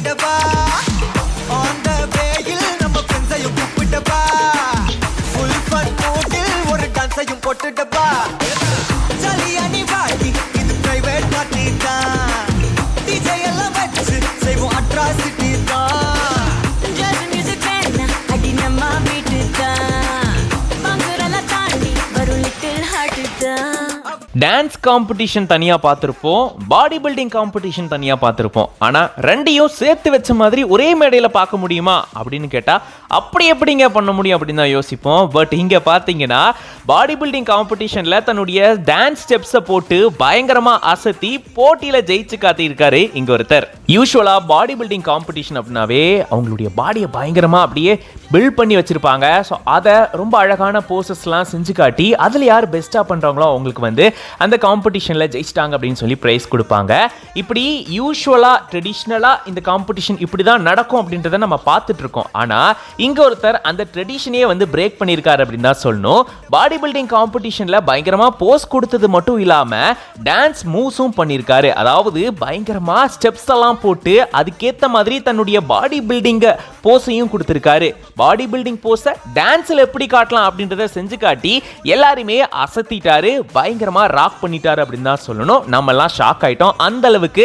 காட்டிடவா அந்த வேயில் நம்ம ஃப்ரெண்ட்ஸையும் கூப்பிட்டவா full fun மூடில் ஒரு டான்ஸையும் போட்டுடவா ஜாலியா நீ வாடி இது பிரைவேட் பார்ட்டி தான் டிஜே எல்லாம் வச்சு செய்வோம் அட்ராசிட்டி தான் ஜாஸ் மியூசிக் வேணா அடி நம்ம வீட்டு தான் பங்குரெல்லாம் தாண்டி வரும் லிட்டில் ஹார்ட் தான். டான்ஸ் காம்படிஷன் தனியாக பார்த்துருப்போம், பாடி பில்டிங் காம்படிஷன் தனியாக பார்த்துருப்போம். ஆனால் ரெண்டையும் சேர்த்து வச்ச மாதிரி ஒரே மேடையில் பார்க்க முடியுமா அப்படின்னு கேட்டால் அப்படி எப்படிங்க பண்ண முடியும் அப்படின்னு தான் யோசிப்போம். பட் இங்கே பார்த்தீங்கன்னா பாடி பில்டிங் காம்படிஷனில் தன்னுடைய டான்ஸ் ஸ்டெப்ஸை போட்டு பயங்கரமாக அசத்தி போட்டியில் ஜெயிச்சு காத்திருக்காரு இங்கே ஒருத்தர். யூஸ்வலாக பாடி பில்டிங் காம்படிஷன் அப்படின்னாவே அவங்களுடைய பாடியை பயங்கரமாக அப்படியே பில்ட் பண்ணி வச்சுருப்பாங்க. ஸோ அதை ரொம்ப அழகான போசஸ்லாம் செஞ்சு காட்டி அதில் யார் பெஸ்ட்டாக பண்ணுறாங்களோ அவங்களுக்கு வந்து அந்த காம்படிஷனில் ஜெயிச்சிட்டாங்க அப்படின்னு சொல்லி ப்ரைஸ் கொடுப்பாங்க. இப்படி யூஸ்வலாக ட்ரெடிஷ்னலாக இந்த காம்படிஷன் இப்படி தான் நடக்கும் அப்படின்றத நம்ம பார்த்துட்டு இருக்கோம். ஆனால் இங்கே ஒருத்தர் அந்த ட்ரெடிஷனையே வந்து பிரேக் பண்ணியிருக்காரு அப்படின்னு தான் சொல்லணும். பாடி பில்டிங் காம்படிஷனில் பயங்கரமாக போஸ் கொடுத்தது மட்டும் இல்லாமல் டான்ஸ் மூவ்ஸும் பண்ணியிருக்காரு. அதாவது பயங்கரமாக ஸ்டெப்ஸ் எல்லாம் போட்டு அதுக்கேற்ற மாதிரி தன்னுடைய பாடி பில்டிங்கை போஸையும் கொடுத்துருக்காரு. பாடி பில்டிங் போஸை டான்ஸில் எப்படி காட்டலாம் அப்படின்றத செஞ்சு காட்டி எல்லாருமே அசத்திட்டாரு, பயங்கரமாக ராக் பண்ணிட்டாரு அப்படின்னு தான் சொல்லணும். நம்மெல்லாம் ஷாக் ஆயிட்டோம். அந்த அளவுக்கு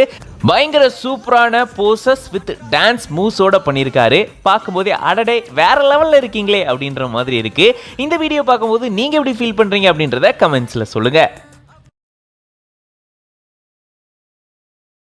பயங்கர சூப்பரான போசஸ் வித் டான்ஸ் மூவ்ஸோட பண்ணியிருக்காரு. பார்க்கும்போதே அடடே வேற லெவலில் இருக்கீங்களே அப்படின்ற மாதிரி இருக்கு. இந்த வீடியோ பார்க்கும்போது நீங்க எப்படி ஃபீல் பண்றீங்க அப்படின்றத கமெண்ட்ஸ்ல சொல்லுங்க.